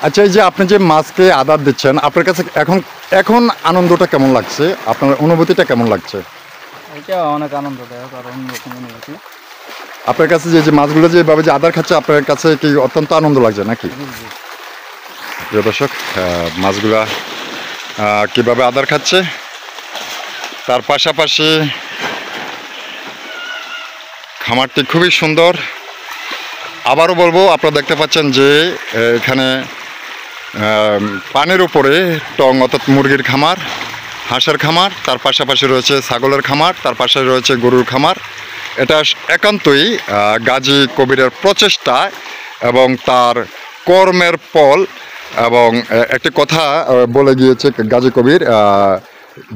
আচ্ছা, এই যে আপনি যে মাছকে আদার দিচ্ছেন, আপনার কাছে এখন এখন আনন্দটা কেমন লাগছে? আপনার অনুভূতিটা কেমন লাগছে? এটা অনেক আনন্দদায়ক আর অন্যরকম অনুভূতি। আপনার কাছে যে মাছগুলো যে এভাবে যে আদার খাচ্ছে, আপনার কাছে কি অত্যন্ত আনন্দ লাগছে নাকি? প্রিয় দর্শক, মাছগুলা কীভাবে আদার খাচ্ছে, তার পাশাপাশি খামারটি খুবই সুন্দর। আবারও বলবো, আপনারা দেখতে পাচ্ছেন যে এখানে পানির উপরে টং অর্থাৎ মুরগির খামার, হাঁসের খামার, তার পাশাপাশি রয়েছে ছাগলের খামার, তার পাশে রয়েছে গরুর খামার। এটা একান্তই গাজী কবিরের প্রচেষ্টা এবং তার কর্মের ফল। এবং একটি কথা বলে গিয়েছে গাজী কবির,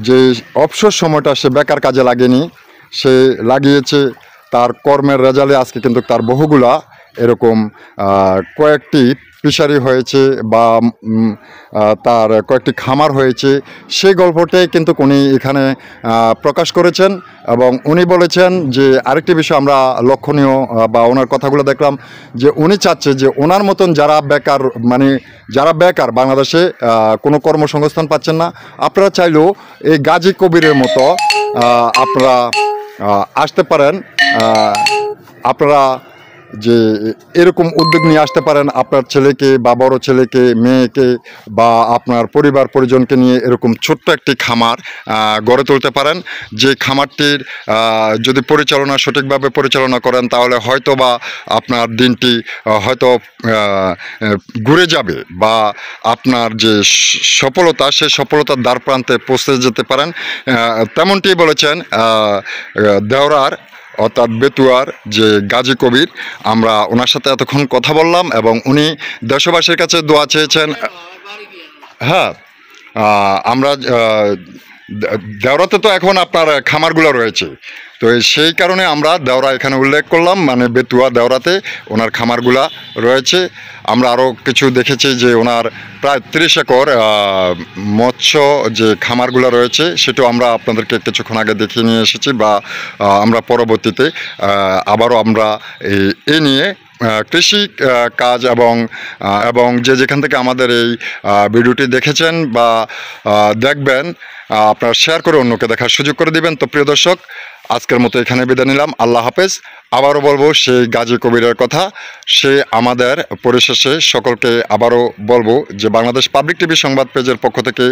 যে অবসর সময়টা সে বেকার কাজে লাগেনি, সে লাগিয়েছে তার কর্মের রেজাল্টে আজকে কিন্তু তার বহুগুলা এরকম কয়েকটি ফিশারি হয়েছে বা তার কয়েকটি খামার হয়েছে। সেই গল্পটাই কিন্তু উনি এখানে প্রকাশ করেছেন। এবং উনি বলেছেন যে আরেকটি বিষয় আমরা লক্ষণীয় বা ওনার কথাগুলো দেখলাম, যে উনি চাচ্ছে যে ওনার মতন যারা বেকার, মানে যারা বেকার বাংলাদেশে কোনো কর্মসংস্থান পাচ্ছেন না, আপনারা চাইলেও এই গাজী কবিরের মতো আপনারা আসতে পারেন। আপনারা যে এরকম উদ্যোগ নিয়ে আসতে পারেন, আপনার ছেলেকে বা বড় ছেলেকে, মেয়েকে বা আপনার পরিবার পরিজনকে নিয়ে এরকম ছোট্ট একটি খামার গড়ে তুলতে পারেন। যে খামারটির যদি পরিচালনা সঠিকভাবে পরিচালনা করেন, তাহলে হয়তো বা আপনার দিনটি হয়তো ঘুরে যাবে বা আপনার যে সফলতা, সেই সফলতার দ্বার প্রান্তে পৌঁছে যেতে পারেন। তেমনটি বলেছেন দেওরার অর্থাৎ বেতুয়ার যে গাজী কবির। আমরা ওনার সাথে এতক্ষণ কথা বললাম এবং উনি দেশবাসীর কাছে দোয়া চেয়েছেন। হ্যাঁ, আমরা দেওরাতে তো এখন আপনার খামারগুলো রয়েছে, তো সেই কারণে আমরা দেওরা এখানে উল্লেখ করলাম, মানে বেতুয়া দেওরাতে ওনার খামারগুলা রয়েছে। আমরা আরও কিছু দেখেছি যে ওনার প্রায় 30 একর মৎস্য যে খামারগুলো রয়েছে, সেটাও আমরা আপনাদেরকে কিছুক্ষণ আগে দেখিয়ে নিয়ে এসেছি, বা আমরা পরবর্তীতে আবারও আমরা এই নিয়ে কৃষি কাজ এবং যেখান থেকে আমাদের এই ভিডিওটি দেখেছেন বা দেখবেন, আপনারা শেয়ার করে অন্যকে দেখার সুযোগ করে দিবেন। তো প্রিয় দর্শক, আজকের মতো এখানে বিদায় নিলাম। আল্লাহ হাফেজ। আবারও বলবো সেই গাজী কবিরের কথা। সে আমাদের পরিশেষে সকলকে আবারও বলবো যে বাংলাদেশ পাবলিক টিভি সংবাদ পেজের পক্ষ থেকে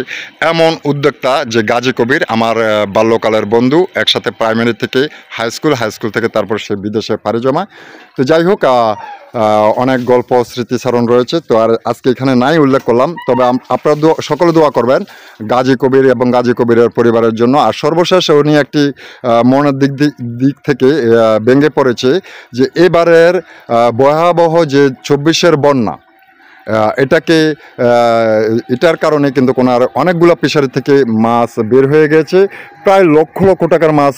এমন উদ্যোক্তা যে গাজী কবির আমার বাল্যকালের বন্ধু, একসাথে প্রাইমারি থেকে হাই স্কুল থেকে তারপর সে বিদেশে পাড়ি জমায়। তো যাই হোক, অনেক গল্প স্মৃতিচারণ রয়েছে, তো আর আজকে এখানে নাই উল্লেখ করলাম। তবে আপনারা সকলে দোয়া করবেন গাজী কবির এবং গাজী কবিরের পরিবারের জন্য। আর সর্বশেষ উনি একটি মনের দিক থেকে ভেঙে পড়েছে যে এবারের ভয়াবহ যে 24-এর বন্যা, এটার কারণে কিন্তু ওনার অনেকগুলো ফিশারি থেকে মাছ বের হয়ে গেছে, প্রায় লক্ষ লক্ষ টাকার মাছ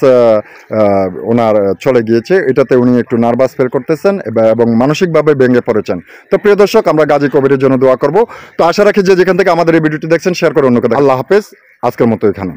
ওনার চলে গিয়েছে। এটাতে উনি একটু নার্ভাস ফিল করতেছেন এবং মানসিকভাবে ভেঙে পড়েছেন। তো প্রিয় দর্শক, আমরা গাজী কবিরের জন্য দোয়া করব। তো আশা রাখি যে যেখান থেকে আমাদের এই ভিডিওটি দেখছেন শেয়ার করে অন্যকে। আল্লাহ হাফেজ, আজকের মতো এখানে।